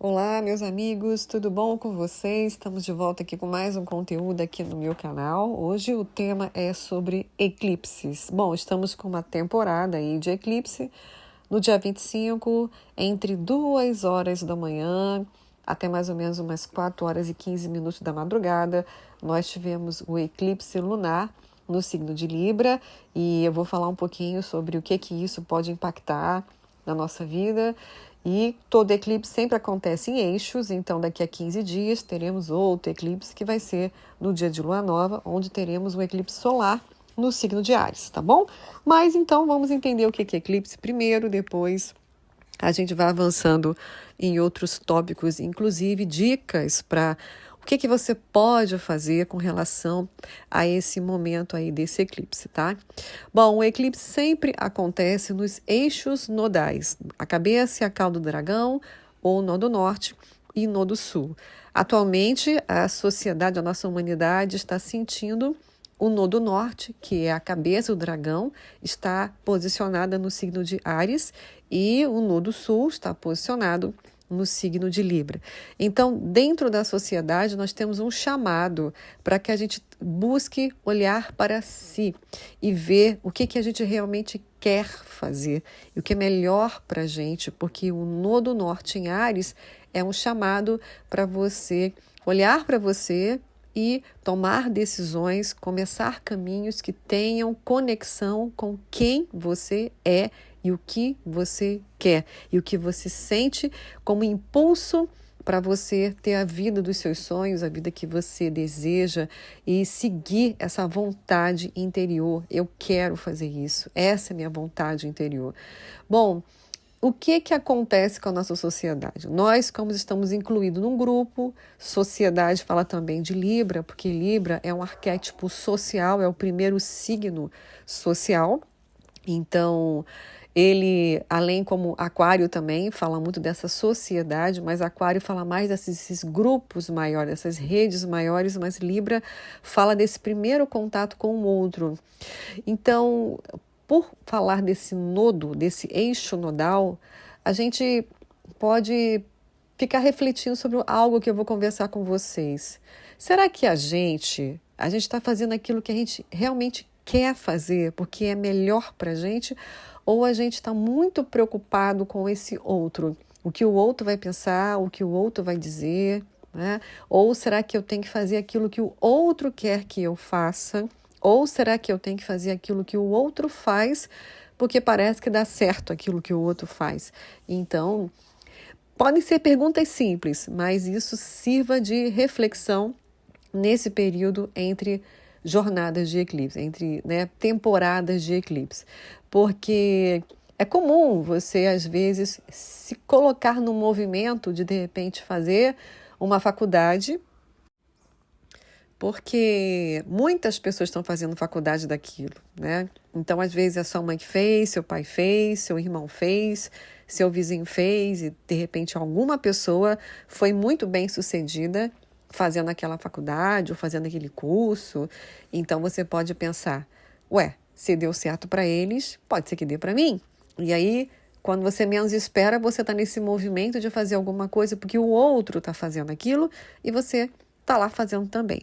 Olá, meus amigos, tudo bom com vocês? Estamos de volta aqui com mais um conteúdo aqui no meu canal. Hoje o tema é sobre eclipses. Bom, estamos com uma temporada aí de eclipse no dia 25, entre 2 horas da manhã até mais ou menos umas 4 horas e 15 minutos da madrugada. Nós tivemos o eclipse lunar no signo de Libra e eu vou falar um pouquinho sobre o que isso pode impactar na nossa vida. E todo eclipse sempre acontece em eixos, então daqui a 15 dias teremos outro eclipse que vai ser no dia de lua nova, onde teremos um eclipse solar no signo de Áries, tá bom? Mas então vamos entender o que é eclipse primeiro, depois a gente vai avançando em outros tópicos, inclusive dicas para o que você pode fazer com relação a esse momento aí desse eclipse, tá? Bom, o eclipse sempre acontece nos eixos nodais, a cabeça e a cauda do dragão, ou nó do norte e nó do sul. Atualmente, a sociedade, a nossa humanidade está sentindo o nó do norte, que é a cabeça do dragão, está posicionada no signo de Áries e o nó do sul está posicionado no signo de Libra. Então, dentro da sociedade, nós temos um chamado para que a gente busque olhar para si e ver o que a gente realmente quer fazer e o que é melhor para a gente, porque o nó do norte em Áries é um chamado para você olhar para você e tomar decisões, começar caminhos que tenham conexão com quem você é e o que você quer e o que você sente como impulso para você ter a vida dos seus sonhos, a vida que você deseja e seguir essa vontade interior. Eu quero fazer isso, essa é a minha vontade interior. Bom, o que acontece com a nossa sociedade? Nós, como estamos incluídos num grupo, sociedade fala também de Libra, porque Libra é um arquétipo social, é o primeiro signo social. Então, ele, além como Aquário também, fala muito dessa sociedade, mas Aquário fala mais desses grupos maiores, dessas redes maiores, mas Libra fala desse primeiro contato com o outro. Então, por falar desse nodo, desse eixo nodal, a gente pode ficar refletindo sobre algo que eu vou conversar com vocês. Será que a gente está fazendo aquilo que a gente realmente quer fazer porque é melhor para a gente? Ou a gente está muito preocupado com esse outro? O que o outro vai pensar, o que o outro vai dizer, né? Ou será que eu tenho que fazer aquilo que o outro quer que eu faça? Ou será que eu tenho que fazer aquilo que o outro faz porque parece que dá certo aquilo que o outro faz? Então, podem ser perguntas simples, mas isso sirva de reflexão nesse período entre jornadas de eclipse, entre temporadas de eclipse. Porque é comum você, às vezes, se colocar no movimento de repente, fazer uma faculdade, porque muitas pessoas estão fazendo faculdade daquilo, né? Então, às vezes, a sua mãe fez, seu pai fez, seu irmão fez, seu vizinho fez, e, de repente, alguma pessoa foi muito bem sucedida fazendo aquela faculdade ou fazendo aquele curso. Então, você pode pensar, ué, se deu certo para eles, pode ser que dê para mim. E aí, quando você menos espera, você está nesse movimento de fazer alguma coisa porque o outro está fazendo aquilo e você está lá fazendo também.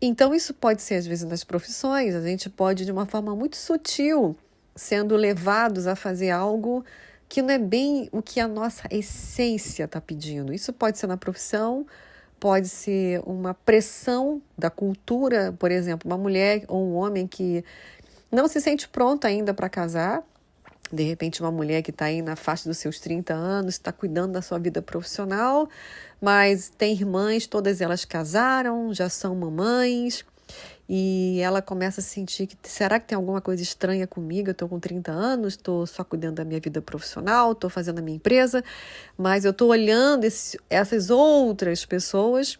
Então, isso pode ser, às vezes, nas profissões, a gente pode, de uma forma muito sutil, sendo levados a fazer algo que não é bem o que a nossa essência está pedindo. Isso pode ser na profissão, pode ser uma pressão da cultura, por exemplo, uma mulher ou um homem que não se sente pronto ainda para casar. De repente, uma mulher que está aí na faixa dos seus 30 anos, está cuidando da sua vida profissional, mas tem irmãs, todas elas casaram, já são mamães, e ela começa a sentir que, será que tem alguma coisa estranha comigo? Eu estou com 30 anos, estou só cuidando da minha vida profissional, estou fazendo a minha empresa, mas eu estou olhando essas outras pessoas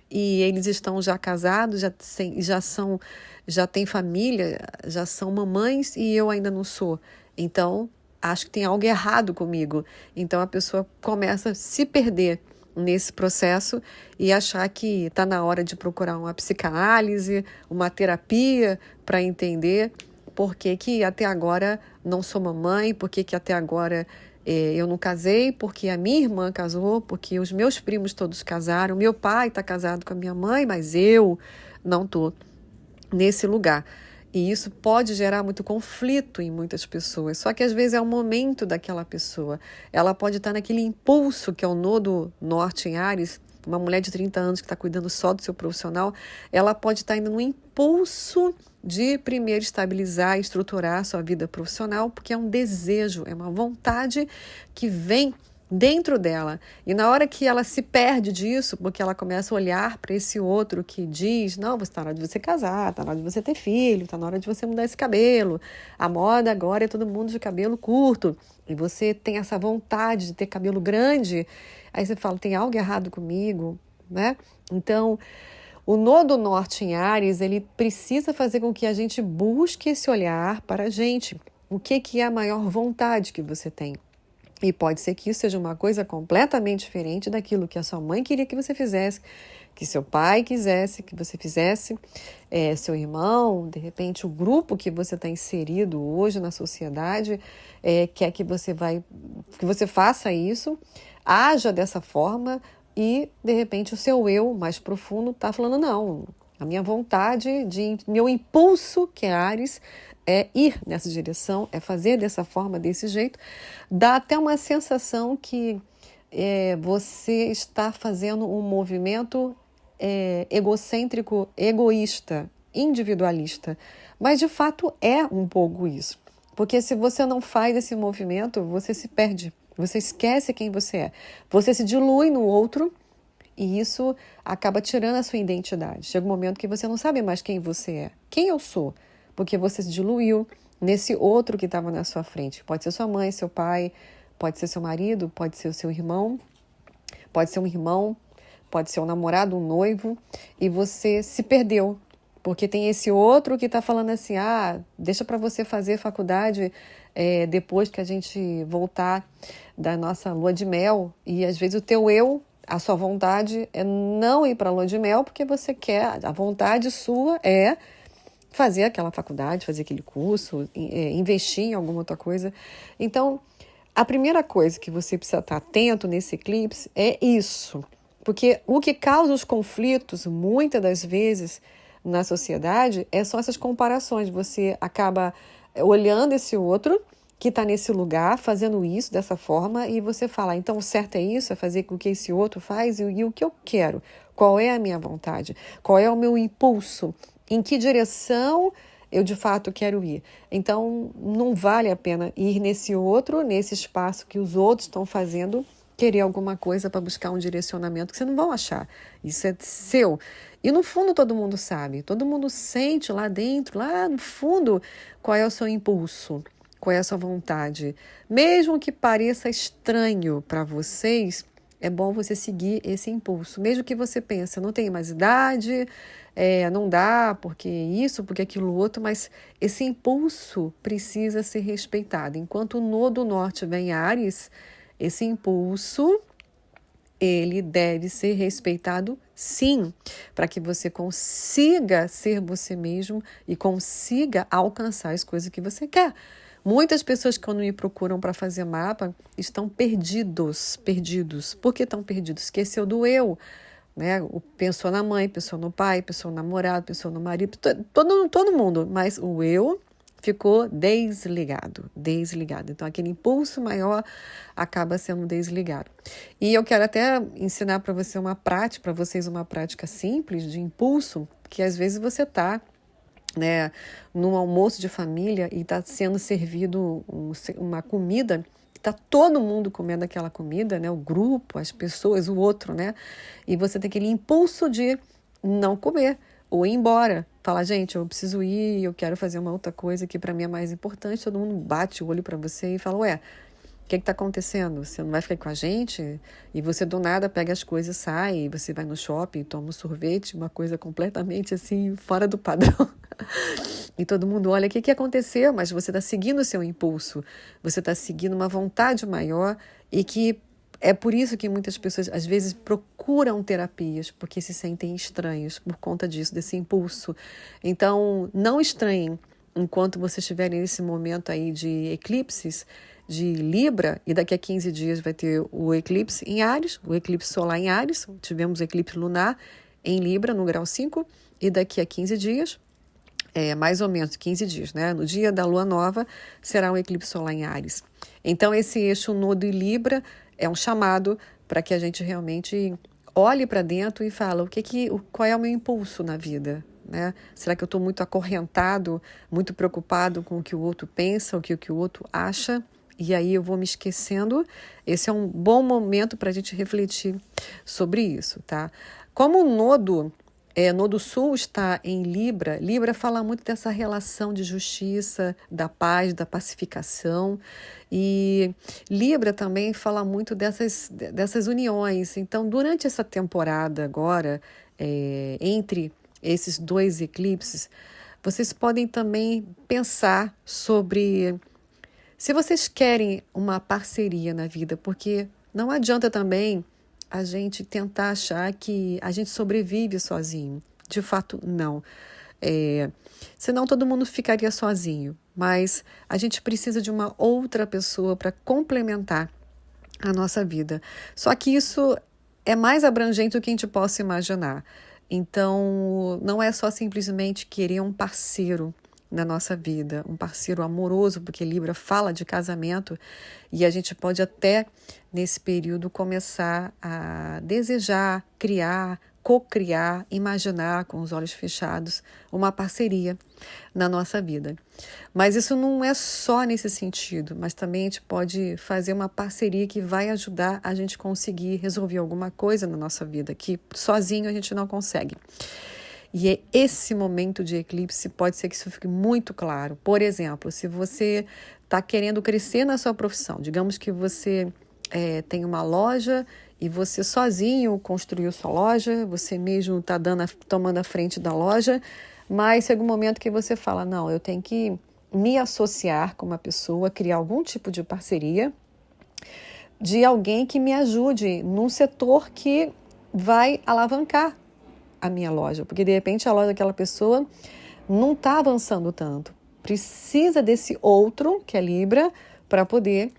e eles estão já casados, já têm família, já são mamães e eu ainda não sou. Então, acho que tem algo errado comigo. Então, a pessoa começa a se perder nesse processo e achar que está na hora de procurar uma psicanálise, uma terapia para entender por que até agora não sou mamãe, por que até agora Eu não casei porque a minha irmã casou, porque os meus primos todos casaram, meu pai está casado com a minha mãe, mas eu não estou nesse lugar. E isso pode gerar muito conflito em muitas pessoas. Só que às vezes é o momento daquela pessoa. Ela pode estar naquele impulso que é o nodo norte em Áries. Uma mulher de 30 anos que está cuidando só do seu profissional, ela pode estar indo no impulso de primeiro estabilizar e estruturar a sua vida profissional, porque é um desejo, é uma vontade que vem dentro dela. E na hora que ela se perde disso, porque ela começa a olhar para esse outro que diz, não, está na hora de você casar, está na hora de você ter filho, está na hora de você mudar esse cabelo. A moda agora é todo mundo de cabelo curto. E você tem essa vontade de ter cabelo grande. Aí você fala, tem algo errado comigo, né? Então, o nodo norte em Áries, ele precisa fazer com que a gente busque esse olhar para a gente. O que é a maior vontade que você tem? E pode ser que isso seja uma coisa completamente diferente daquilo que a sua mãe queria que você fizesse, que seu pai quisesse que você fizesse, seu irmão, de repente o grupo que você está inserido hoje na sociedade quer que você faça isso, haja dessa forma e, de repente, o seu eu mais profundo está falando, não, a minha vontade, meu impulso, que é Áries, é ir nessa direção, é fazer dessa forma, desse jeito. Dá até uma sensação que você está fazendo um movimento egocêntrico, egoísta, individualista. Mas, de fato, é um pouco isso. Porque se você não faz esse movimento, você se perde. Você esquece quem você é. Você se dilui no outro e isso acaba tirando a sua identidade. Chega um momento que você não sabe mais quem você é. Quem eu sou? Porque você se diluiu nesse outro que estava na sua frente. Pode ser sua mãe, seu pai, pode ser seu marido, pode ser o seu irmão, pode ser um irmão, pode ser um namorado, um noivo, e você se perdeu. Porque tem esse outro que está falando assim, deixa para você fazer faculdade depois que a gente voltar da nossa lua de mel. E às vezes o teu eu, a sua vontade é não ir para a lua de mel porque você quer, a vontade sua é fazer aquela faculdade, fazer aquele curso, investir em alguma outra coisa. Então, a primeira coisa que você precisa estar atento nesse eclipse é isso. Porque o que causa os conflitos, muitas das vezes, na sociedade, são essas comparações. Você acaba olhando esse outro que está nesse lugar, fazendo isso dessa forma, e você fala, então o certo é isso, é fazer o que esse outro faz e o que eu quero. Qual é a minha vontade? Qual é o meu impulso? Em que direção eu de fato quero ir? Então, não vale a pena ir nesse outro, nesse espaço que os outros estão fazendo, querer alguma coisa para buscar um direcionamento que vocês não vão achar. Isso é seu. E no fundo todo mundo sabe, todo mundo sente lá dentro, lá no fundo, qual é o seu impulso, qual é a sua vontade. Mesmo que pareça estranho para vocês, é bom você seguir esse impulso. Mesmo que você pense, eu não tenho mais idade, não dá, porque isso, porque aquilo outro, mas esse impulso precisa ser respeitado. Enquanto o nodo norte vem em Áries, esse impulso, ele deve ser respeitado sim, para que você consiga ser você mesmo e consiga alcançar as coisas que você quer. Muitas pessoas que quando me procuram para fazer mapa estão perdidos. Por que estão perdidos? Esqueceu do eu, né? Pensou na mãe, pensou no pai, pensou no namorado, pensou no marido, todo mundo, mas o eu ficou desligado. Então, aquele impulso maior acaba sendo desligado. E eu quero até ensinar para vocês uma prática simples de impulso, que às vezes você está num almoço de família e está sendo servido uma comida, está todo mundo comendo aquela comida, né? O grupo, as pessoas, o outro, né? E você tem aquele impulso de não comer ou ir embora. Falar, gente, eu preciso ir, eu quero fazer uma outra coisa que para mim é mais importante. Todo mundo bate o olho para você e fala, ué, o que está acontecendo? Você não vai ficar com a gente? E você do nada pega as coisas, sai, você vai no shopping, toma um sorvete, uma coisa completamente assim, fora do padrão. E todo mundo olha, o que aconteceu? Mas você está seguindo o seu impulso, você está seguindo uma vontade maior e que é por isso que muitas pessoas às vezes procuram terapias, porque se sentem estranhos por conta disso, desse impulso. Então, não estranhem enquanto vocês estiverem nesse momento aí de eclipses, de Libra, e daqui a 15 dias vai ter o eclipse em Áries, o eclipse solar em Áries, tivemos o eclipse lunar em Libra, no grau 5, e daqui a 15 dias, mais ou menos 15 dias, né? No dia da lua nova, será um eclipse solar em Áries. Então, esse eixo nodo em Libra é um chamado para que a gente realmente olhe para dentro e fale qual é o meu impulso na vida, né? Será que eu estou muito acorrentado, muito preocupado com o que o outro pensa, o que o outro acha? E aí eu vou me esquecendo. Esse é um bom momento para a gente refletir sobre isso, tá? Como o Nodo Sul está em Libra. Libra fala muito dessa relação de justiça, da paz, da pacificação. E Libra também fala muito dessas uniões. Então, durante essa temporada agora, entre esses dois eclipses, vocês podem também pensar sobre se vocês querem uma parceria na vida, porque não adianta também a gente tentar achar que a gente sobrevive sozinho. De fato, não. Senão todo mundo ficaria sozinho. Mas a gente precisa de uma outra pessoa para complementar a nossa vida. Só que isso é mais abrangente do que a gente possa imaginar. Então, não é só simplesmente querer um parceiro na nossa vida, um parceiro amoroso, porque Libra fala de casamento e a gente pode até, nesse período, começar a desejar, criar, co-criar, imaginar com os olhos fechados uma parceria na nossa vida. Mas isso não é só nesse sentido, mas também a gente pode fazer uma parceria que vai ajudar a gente conseguir resolver alguma coisa na nossa vida que sozinho a gente não consegue. E é esse momento de eclipse, pode ser que isso fique muito claro. Por exemplo, se você está querendo crescer na sua profissão, digamos que você tem uma loja e você sozinho construiu sua loja, você mesmo está tomando a frente da loja, mas chega um momento que você fala, não, eu tenho que me associar com uma pessoa, criar algum tipo de parceria de alguém que me ajude num setor que vai alavancar a minha loja, porque de repente a loja daquela pessoa não está avançando tanto. Precisa desse outro, que é Libra, para poder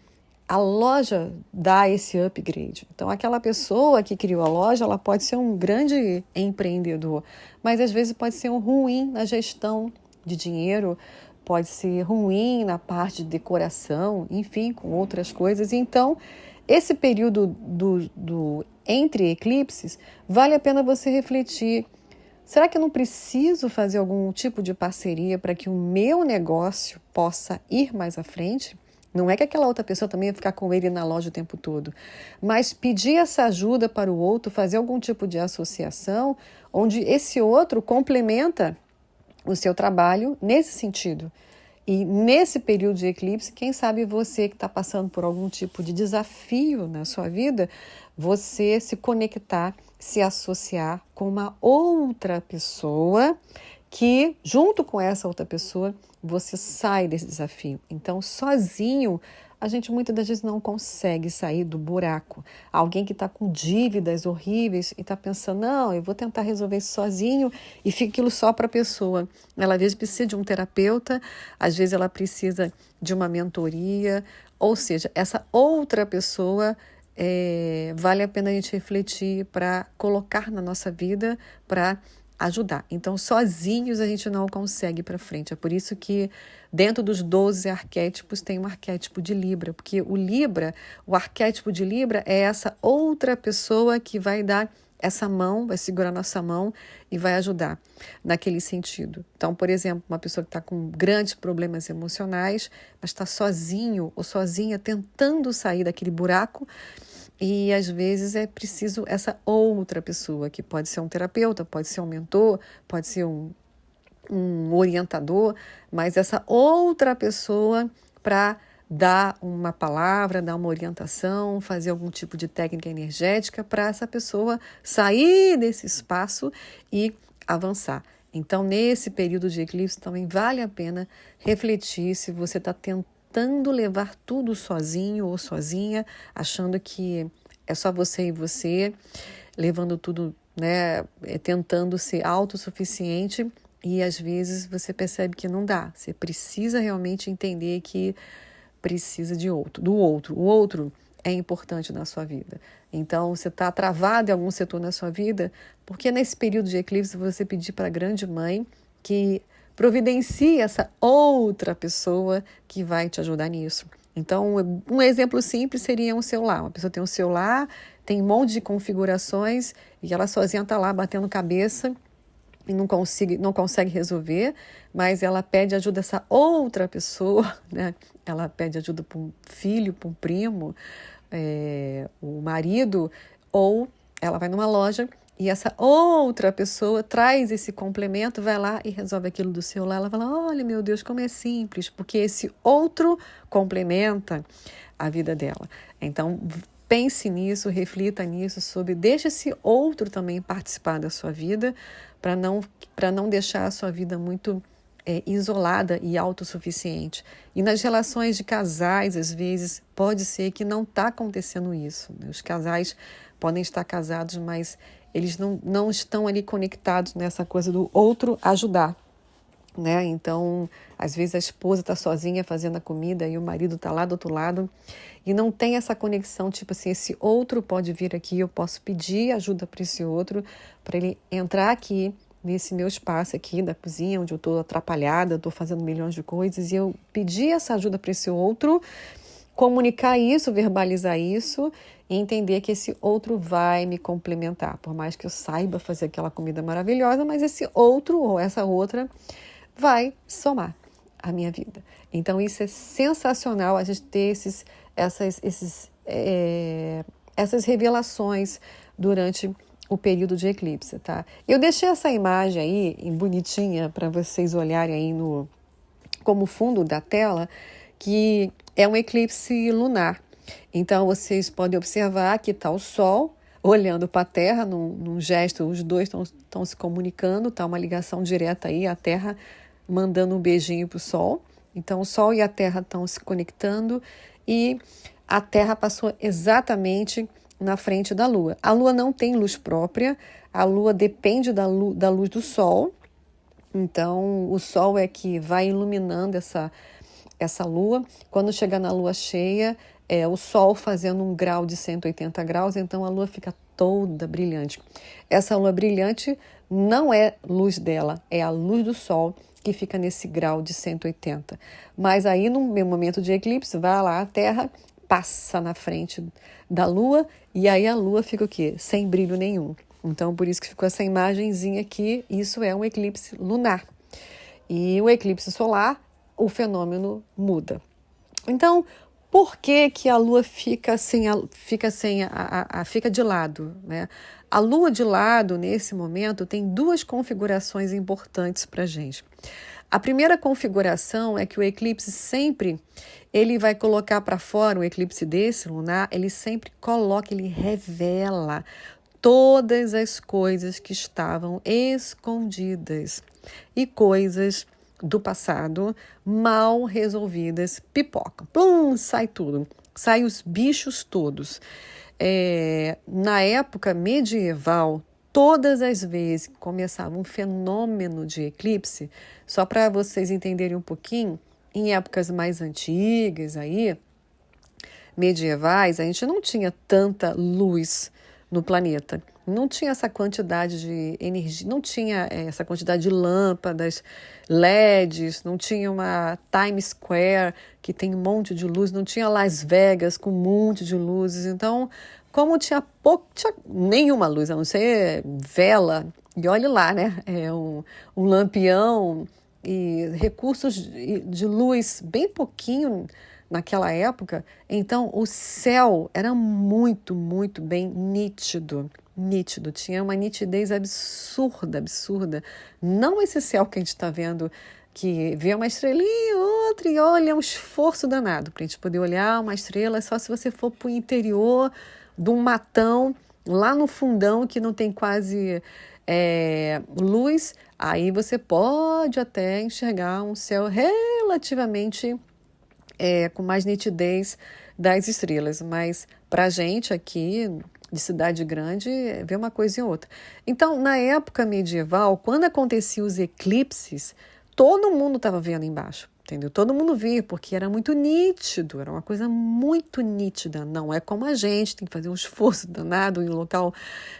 a loja dar esse upgrade. Então, aquela pessoa que criou a loja, ela pode ser um grande empreendedor, mas às vezes pode ser um ruim na gestão de dinheiro, pode ser ruim na parte de decoração, enfim, com outras coisas. Então, esse período do entre eclipses, vale a pena você refletir. Será que eu não preciso fazer algum tipo de parceria para que o meu negócio possa ir mais à frente? Não é que aquela outra pessoa também vai ficar com ele na loja o tempo todo, mas pedir essa ajuda para o outro, fazer algum tipo de associação, onde esse outro complementa o seu trabalho nesse sentido. E nesse período de eclipse, quem sabe você que está passando por algum tipo de desafio na sua vida, você se conectar, se associar com uma outra pessoa que, junto com essa outra pessoa, você sai desse desafio. Então, sozinho, a gente muitas das vezes não consegue sair do buraco. Alguém que está com dívidas horríveis e está pensando, não, eu vou tentar resolver isso sozinho e fica aquilo só para a pessoa. Ela às vezes precisa de um terapeuta, às vezes ela precisa de uma mentoria, ou seja, essa outra pessoa vale a pena a gente refletir para colocar na nossa vida para ajudar. Então, sozinhos a gente não consegue ir para frente. É por isso que dentro dos 12 arquétipos tem um arquétipo de Libra, porque o arquétipo de Libra é essa outra pessoa que vai dar essa mão, vai segurar nossa mão e vai ajudar naquele sentido. Então, por exemplo, uma pessoa que está com grandes problemas emocionais, mas está sozinho ou sozinha tentando sair daquele buraco, e às vezes é preciso essa outra pessoa, que pode ser um terapeuta, pode ser um mentor, pode ser um orientador, mas essa outra pessoa para dar uma palavra, dar uma orientação, fazer algum tipo de técnica energética para essa pessoa sair desse espaço e avançar. Então, nesse período de eclipse também vale a pena refletir se você está tentando levar tudo sozinho ou sozinha, achando que é só você e você, levando tudo, né, tentando ser autossuficiente, e às vezes você percebe que não dá. Você precisa realmente entender que precisa do outro. O outro é importante na sua vida. Então, você está travado em algum setor na sua vida, porque nesse período de eclipse você pedir para a grande mãe que providencie essa outra pessoa que vai te ajudar nisso. Então, um exemplo simples seria um celular. Uma pessoa tem um celular, tem um monte de configurações e ela sozinha está lá batendo cabeça e não consegue resolver, mas ela pede ajuda dessa outra pessoa, né? Ela pede ajuda para um filho, para um primo, o marido, ou ela vai numa loja e essa outra pessoa traz esse complemento, vai lá e resolve aquilo do celular. Ela fala, olha, meu Deus, como é simples, porque esse outro complementa a vida dela. Então, pense nisso, reflita nisso, deixe esse outro também participar da sua vida, para não deixar a sua vida muito isolada e autossuficiente. E nas relações de casais, às vezes, pode ser que não está acontecendo isso, né? Os casais podem estar casados, mas eles não estão ali conectados nessa coisa do outro ajudar, né? Então, às vezes a esposa está sozinha fazendo a comida e o marido está lá do outro lado e não tem essa conexão, tipo assim, esse outro pode vir aqui, eu posso pedir ajuda para esse outro, para ele entrar aqui nesse meu espaço aqui da cozinha, onde eu estou atrapalhada, estou fazendo milhões de coisas, e eu pedir essa ajuda para esse outro, comunicar isso, verbalizar isso e entender que esse outro vai me complementar. Por mais que eu saiba fazer aquela comida maravilhosa, mas esse outro ou essa outra vai somar a minha vida. Então, isso é sensacional, a gente ter essas revelações durante o período de eclipse, tá? Eu deixei essa imagem aí, bonitinha, para vocês olharem aí como fundo da tela, que é um eclipse lunar. Então, vocês podem observar que está o Sol olhando para a Terra, num gesto, os dois estão se comunicando, está uma ligação direta aí, a Terra mandando um beijinho para o Sol. Então, o Sol e a Terra estão se conectando e a Terra passou exatamente na frente da Lua. A Lua não tem luz própria, a Lua depende da luz do Sol. Então, o Sol é que vai iluminando essa Lua. Quando chegar na Lua cheia, o Sol fazendo um grau de 180 graus, então a Lua fica toda brilhante. Essa Lua brilhante não é luz dela, é a luz do Sol que fica nesse grau de 180. Mas aí, no momento de eclipse, vai lá a Terra, passa na frente da Lua e aí a Lua fica o quê? Sem brilho nenhum. Então, por isso que ficou essa imagenzinha aqui, isso é um eclipse lunar. E o eclipse solar, o fenômeno muda. Então, por que a Lua fica de lado, né? A Lua de lado, nesse momento, tem duas configurações importantes para a gente. A primeira configuração é que o eclipse sempre, ele vai colocar para fora, um eclipse desse lunar, ele sempre coloca, ele revela todas as coisas que estavam escondidas e coisas do passado mal resolvidas pipocam. Plum, sai tudo. Sai os bichos todos. Na época medieval, todas as vezes que começava um fenômeno de eclipse, só para vocês entenderem um pouquinho, em épocas mais antigas, aí, medievais, a gente não tinha tanta luz no planeta. Não tinha essa quantidade de energia, não tinha essa quantidade de lâmpadas, LEDs, não tinha uma Times Square que tem um monte de luz, não tinha Las Vegas com um monte de luzes. Então, como tinha nenhuma luz, a não ser vela, e olhe lá, né? Um lampião e recursos de luz bem pouquinho naquela época. Então, o céu era muito, muito bem nítido, tinha uma nitidez absurda. Não esse céu que a gente está vendo, que vê uma estrelinha, outra, e olha, é um esforço danado para a gente poder olhar uma estrela, só se você for para o interior de um matão, lá no fundão, que não tem quase luz, aí você pode até enxergar um céu relativamente com mais nitidez das estrelas, mas para a gente aqui de cidade grande, vê uma coisa e outra. Então, na época medieval, quando aconteciam os eclipses, todo mundo estava vendo embaixo. entendeu? Todo mundo via, porque era muito nítido, era uma coisa muito nítida. Não é como a gente, tem que fazer um esforço danado em um local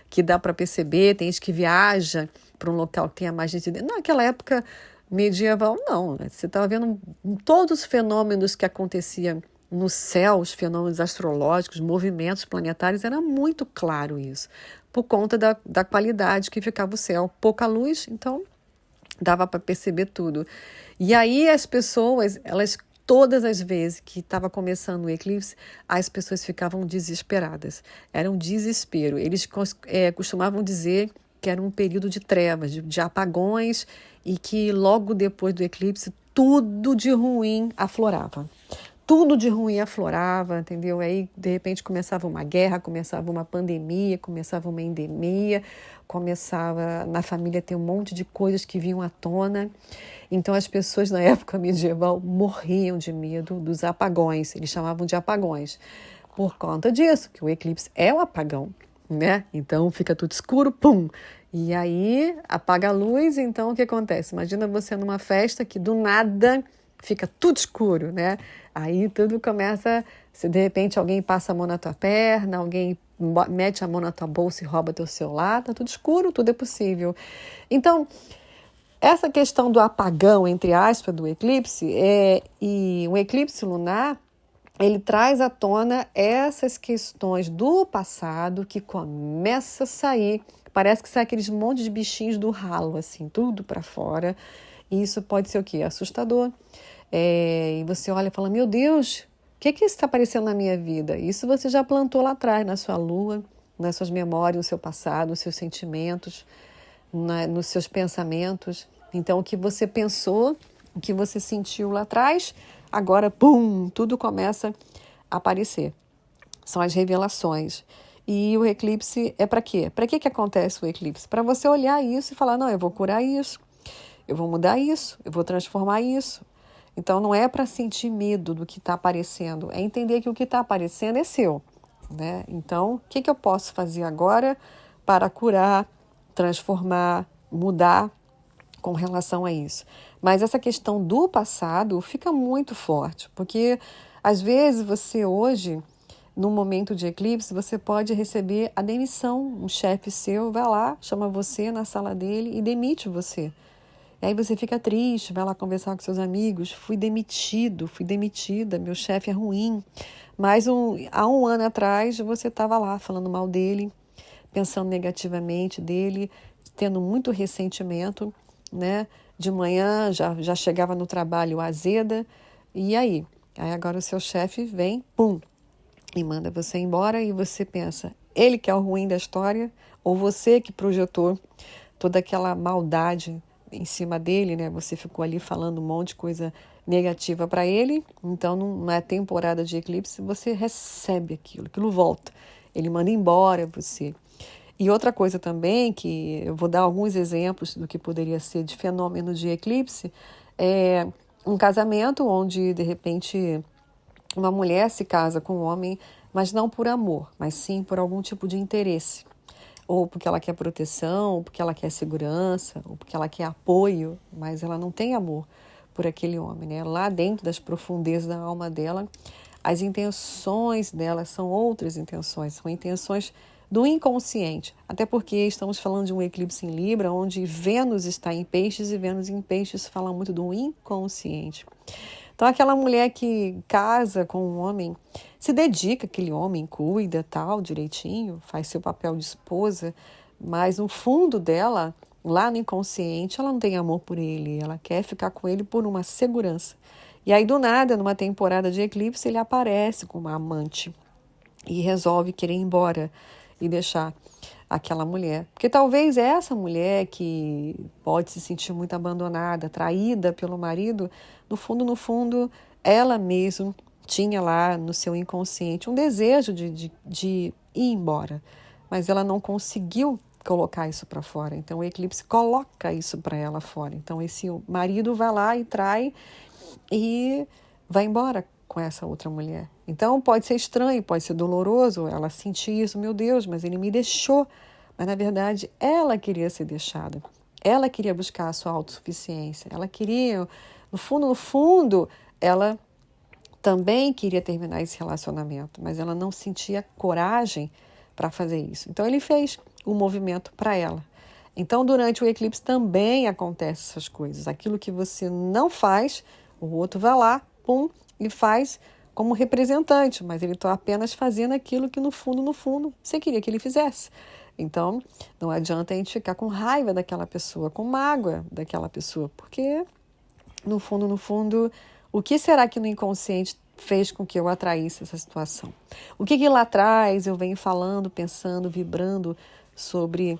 que dá para perceber, tem gente que viaja para um local que tenha mais gente dentro. Naquela época medieval, não, né? Você estava vendo todos os fenômenos que aconteciam no céu, os fenômenos astrológicos, movimentos planetários, era muito claro isso, por conta da qualidade que ficava o céu. Pouca luz, então dava para perceber tudo. E aí as pessoas, elas todas as vezes que estava começando o eclipse, as pessoas ficavam desesperadas. Era um desespero. Eles costumavam dizer que era um período de trevas, de apagões, e que logo depois do eclipse tudo de ruim aflorava. Tudo de ruim aflorava, entendeu? Aí, de repente, começava uma guerra, começava uma pandemia, começava uma endemia, começava na família ter um monte de coisas que vinham à tona. Então, as pessoas na época medieval morriam de medo dos apagões, eles chamavam de apagões, por conta disso, que o eclipse é o apagão, né? Então, fica tudo escuro, pum! E aí, apaga a luz, então o que acontece? Imagina você numa festa que do nada fica tudo escuro, né? Aí tudo começa, se de repente alguém passa a mão na tua perna, alguém mete a mão na tua bolsa e rouba teu celular, tá tudo escuro, tudo é possível. Então, essa questão do apagão, entre aspas, do eclipse, e o eclipse lunar, ele traz à tona essas questões do passado que começa a sair, parece que sai aqueles monte de bichinhos do ralo, assim, tudo para fora. E isso pode ser o quê? Assustador. E você olha e fala, meu Deus, o que está aparecendo na minha vida? Isso você já plantou lá atrás, na sua lua, nas suas memórias, no seu passado, nos seus sentimentos, nos seus pensamentos. Então, o que você pensou, o que você sentiu lá atrás, agora, pum, tudo começa a aparecer. São as revelações. E o eclipse é para quê? Para que acontece o eclipse? Para você olhar isso e falar, não, eu vou curar isso, eu vou mudar isso, eu vou transformar isso. Então, não é para sentir medo do que está aparecendo, é entender que o que está aparecendo é seu, né? Então, o que eu posso fazer agora para curar, transformar, mudar com relação a isso? Mas essa questão do passado fica muito forte, porque às vezes você hoje, no momento de eclipse, você pode receber a demissão. Um chefe seu vai lá, chama você na sala dele e demite você. E aí você fica triste, vai lá conversar com seus amigos, fui demitido, fui demitida, meu chefe é ruim. Mas há um ano atrás você estava lá falando mal dele, pensando negativamente dele, tendo muito ressentimento, né? De manhã já chegava no trabalho azeda, e aí? Aí agora o seu chefe vem, pum, e manda você embora e você pensa, ele que é o ruim da história ou você que projetou toda aquela maldade em cima dele, né? Você ficou ali falando um monte de coisa negativa para ele, então na temporada de eclipse você recebe aquilo volta, ele manda embora você. E outra coisa também, que eu vou dar alguns exemplos do que poderia ser de fenômeno de eclipse, é um casamento onde, de repente, uma mulher se casa com um homem, mas não por amor, mas sim por algum tipo de interesse. Ou porque ela quer proteção, ou porque ela quer segurança, ou porque ela quer apoio, mas ela não tem amor por aquele homem, né? Lá dentro das profundezas da alma dela, as intenções dela são outras intenções, são intenções do inconsciente. Até porque estamos falando de um eclipse em Libra, onde Vênus está em Peixes, e Vênus em Peixes fala muito do inconsciente. Então, aquela mulher que casa com um homem, se dedica àquele homem, cuida, tal, direitinho, faz seu papel de esposa, mas no fundo dela, lá no inconsciente, ela não tem amor por ele, ela quer ficar com ele por uma segurança. E aí, do nada, numa temporada de eclipse, ele aparece com uma amante e resolve querer ir embora e deixar aquela mulher. Porque talvez essa mulher que pode se sentir muito abandonada, traída pelo marido, no fundo, ela mesma tinha lá no seu inconsciente um desejo de ir embora, mas ela não conseguiu colocar isso para fora. Então o eclipse coloca isso para ela fora. Então esse marido vai lá e trai e vai embora com essa outra mulher. Então pode ser estranho, pode ser doloroso ela sentir isso, meu Deus, mas ele me deixou. Mas na verdade ela queria ser deixada. Ela queria buscar a sua autossuficiência. Ela queria no fundo, ela também queria terminar esse relacionamento, mas ela não sentia coragem para fazer isso. Então ele fez o movimento para ela. Então durante o eclipse também acontecem essas coisas. Aquilo que você não faz, o outro vai lá, pum, e faz como representante, mas ele está apenas fazendo aquilo que no fundo, você queria que ele fizesse. Então, não adianta a gente ficar com raiva daquela pessoa, com mágoa daquela pessoa, porque no fundo, o que será que no inconsciente fez com que eu atraísse essa situação? O que lá atrás eu venho falando, pensando, vibrando sobre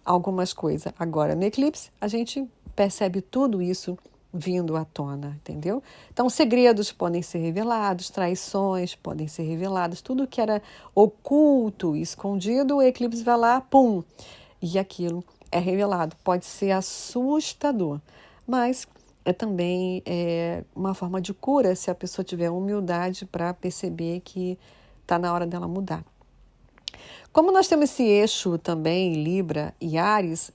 algumas coisas? Agora, no eclipse, a gente percebe tudo isso vindo à tona, entendeu? Então, segredos podem ser revelados, traições podem ser reveladas, tudo que era oculto, escondido, o eclipse vai lá, pum, e aquilo é revelado. Pode ser assustador, mas é também uma forma de cura se a pessoa tiver humildade para perceber que está na hora dela mudar. Como nós temos esse eixo também, Libra e Áries,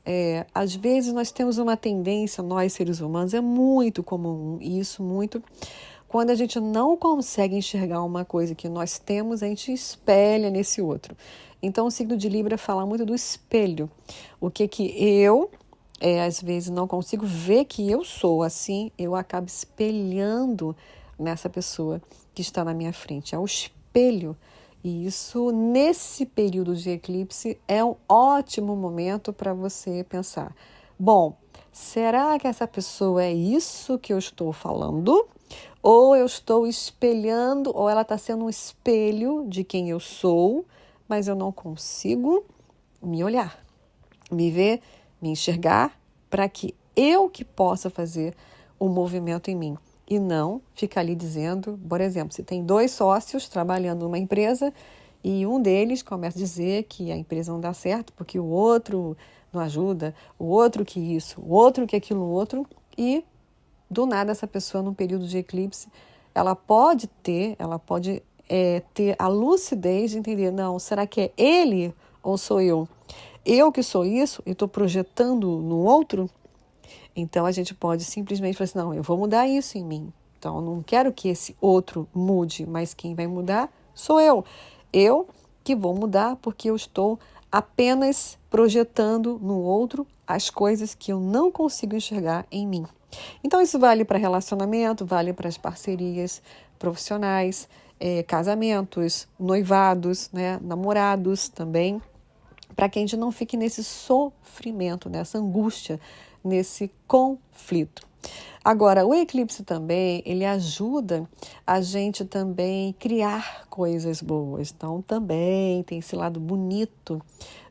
às vezes nós temos uma tendência, nós seres humanos, é muito comum isso, muito, quando a gente não consegue enxergar uma coisa que nós temos, a gente espelha nesse outro. Então o signo de Libra fala muito do espelho. O que eu, às vezes, não consigo ver que eu sou assim, eu acabo espelhando nessa pessoa que está na minha frente. É o espelho. E isso, nesse período de eclipse, é um ótimo momento para você pensar. Bom, será que essa pessoa é isso que eu estou falando? Ou eu estou espelhando, ou ela está sendo um espelho de quem eu sou, mas eu não consigo me olhar, me ver, me enxergar, para que eu que possa fazer o movimento em mim. E não ficar ali dizendo, por exemplo, se tem 2 sócios trabalhando numa empresa e um deles começa a dizer que a empresa não dá certo porque o outro não ajuda, o outro que isso, o outro que aquilo outro, e do nada essa pessoa num período de eclipse, ela pode ter a lucidez de entender, não, será que é ele ou sou eu? Eu que sou isso e estou projetando no outro? Então, a gente pode simplesmente falar assim, não, eu vou mudar isso em mim. Então, eu não quero que esse outro mude, mas quem vai mudar sou eu. Eu que vou mudar porque eu estou apenas projetando no outro as coisas que eu não consigo enxergar em mim. Então, isso vale para relacionamento, vale para as parcerias profissionais, casamentos, noivados, né, namorados também, para que a gente não fique nesse sofrimento, nessa angústia, nesse conflito. Agora, o eclipse também, ele ajuda a gente também criar coisas boas. Então, também tem esse lado bonito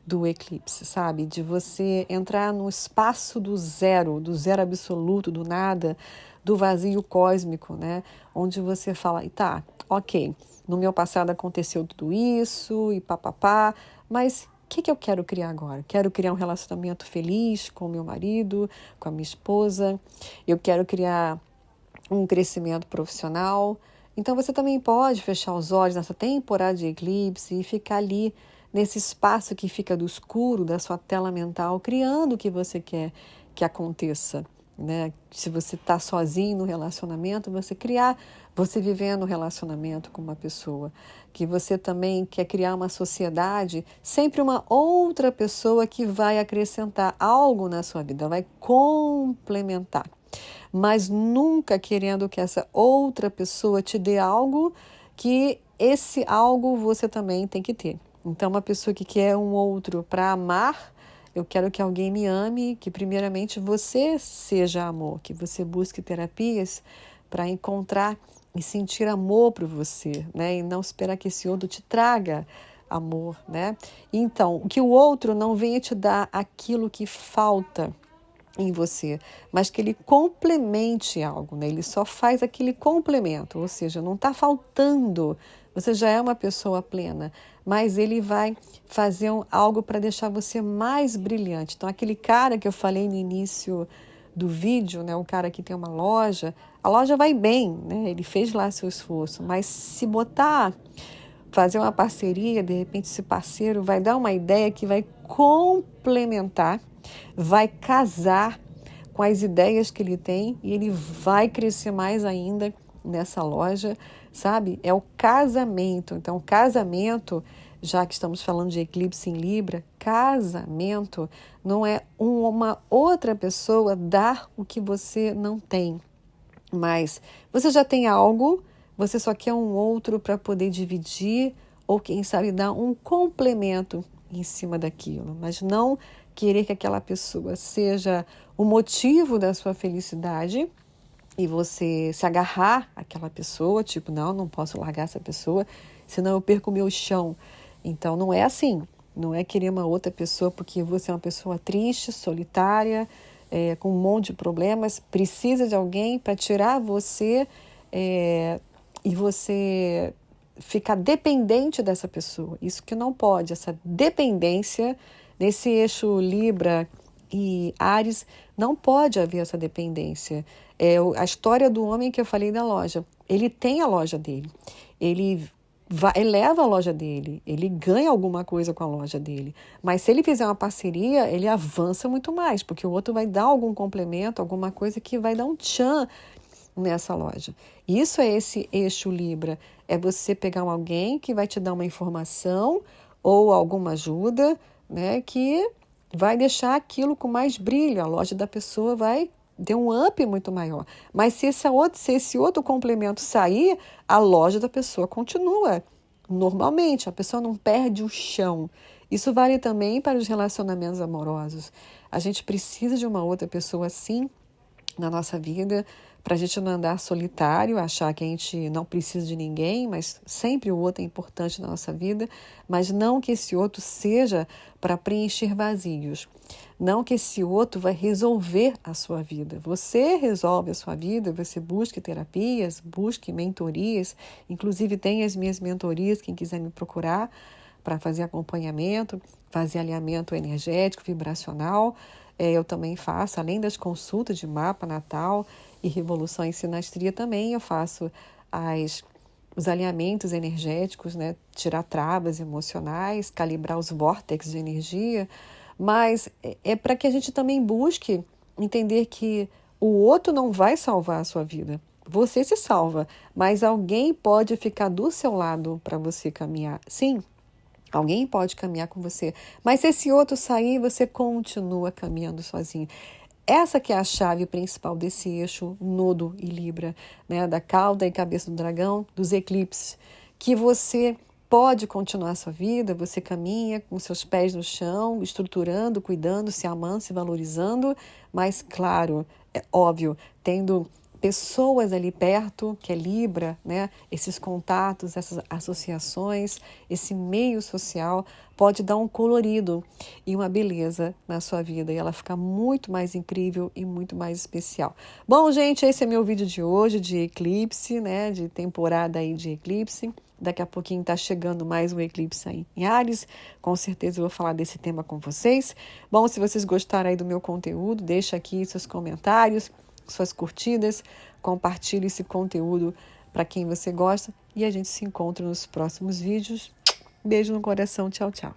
do eclipse, sabe? De você entrar no espaço do zero absoluto, do nada, do vazio cósmico, né? Onde você fala, tá, ok, no meu passado aconteceu tudo isso e papapá, mas o que eu quero criar agora? Quero criar um relacionamento feliz com o meu marido, com a minha esposa. Eu quero criar um crescimento profissional. Então, você também pode fechar os olhos nessa temporada de eclipse e ficar ali nesse espaço que fica do escuro da sua tela mental, criando o que você quer que aconteça, né? Se você está sozinho no relacionamento, você vivendo um relacionamento com uma pessoa, que você também quer criar uma sociedade, sempre uma outra pessoa que vai acrescentar algo na sua vida, vai complementar, mas nunca querendo que essa outra pessoa te dê algo que esse algo você também tem que ter. Então, uma pessoa que quer um outro para amar, eu quero que alguém me ame, que primeiramente você seja amor, que você busque terapias para encontrar e sentir amor por você, né? E não esperar que esse outro te traga amor, né? Então, que o outro não venha te dar aquilo que falta em você, mas que ele complemente algo, né? Ele só faz aquele complemento, ou seja, não está faltando, você já é uma pessoa plena, mas ele vai fazer algo para deixar você mais brilhante. Então, aquele cara que eu falei no início do vídeo, né, o cara que tem uma loja, a loja vai bem, né? Ele fez lá seu esforço, mas se fazer uma parceria, de repente esse parceiro vai dar uma ideia que vai complementar, vai casar com as ideias que ele tem, e ele vai crescer mais ainda nessa loja, sabe? É o casamento. Então, casamento, já que estamos falando de eclipse em Libra, casamento não é uma outra pessoa dar o que você não tem, mas você já tem algo, você só quer um outro para poder dividir, ou quem sabe dar um complemento em cima daquilo, mas não querer que aquela pessoa seja o motivo da sua felicidade e você se agarrar àquela pessoa, tipo, não posso largar essa pessoa, senão eu perco o meu chão. Então não é assim, não é querer uma outra pessoa porque você é uma pessoa triste, solitária, com um monte de problemas, precisa de alguém para tirar você e você ficar dependente dessa pessoa. Isso que não pode, essa dependência nesse eixo Libra e Áries, não pode haver essa dependência. A história do homem que eu falei da loja, ele tem a loja dele, ele leva a loja dele, ele ganha alguma coisa com a loja dele, mas se ele fizer uma parceria, ele avança muito mais, porque o outro vai dar algum complemento, alguma coisa que vai dar um tchan nessa loja. Isso é esse eixo Libra, é você pegar alguém que vai te dar uma informação ou alguma ajuda, né, que vai deixar aquilo com mais brilho, a loja da pessoa vai ter um up muito maior. Mas se esse outro complemento sair, a loja da pessoa continua normalmente, a pessoa não perde o chão. Isso vale também para os relacionamentos amorosos. A gente precisa de uma outra pessoa assim na nossa vida, para a gente não andar solitário, achar que a gente não precisa de ninguém, mas sempre o outro é importante na nossa vida, mas não que esse outro seja para preencher vazios. Não que esse outro vai resolver a sua vida. Você resolve a sua vida, você busca terapias, busque mentorias, inclusive tem as minhas mentorias, quem quiser me procurar para fazer acompanhamento, fazer alinhamento energético, vibracional. Eu também faço, além das consultas de mapa natal e revolução em sinastria, também eu faço os alinhamentos energéticos, né? Tirar travas emocionais, calibrar os vórtices de energia, mas é para que a gente também busque entender que o outro não vai salvar a sua vida. Você se salva, mas alguém pode ficar do seu lado para você caminhar. Sim, alguém pode caminhar com você, mas se esse outro sair, você continua caminhando sozinho. Essa que é a chave principal desse eixo Nodo e Libra, né? Da cauda e cabeça do dragão, dos eclipses, que você pode continuar a sua vida, você caminha com seus pés no chão, estruturando, cuidando, se amando, se valorizando, mas claro, é óbvio, tendo pessoas ali perto, que é Libra, né? Esses contatos, essas associações, esse meio social pode dar um colorido e uma beleza na sua vida e ela fica muito mais incrível e muito mais especial. Bom, gente, esse é meu vídeo de hoje de eclipse, né? De temporada aí de eclipse. Daqui a pouquinho está chegando mais um eclipse aí em Áries. Com certeza eu vou falar desse tema com vocês. Bom, se vocês gostaram aí do meu conteúdo, deixa aqui seus comentários, suas curtidas, compartilhe esse conteúdo para quem você gosta e a gente se encontra nos próximos vídeos. Beijo no coração, tchau, tchau.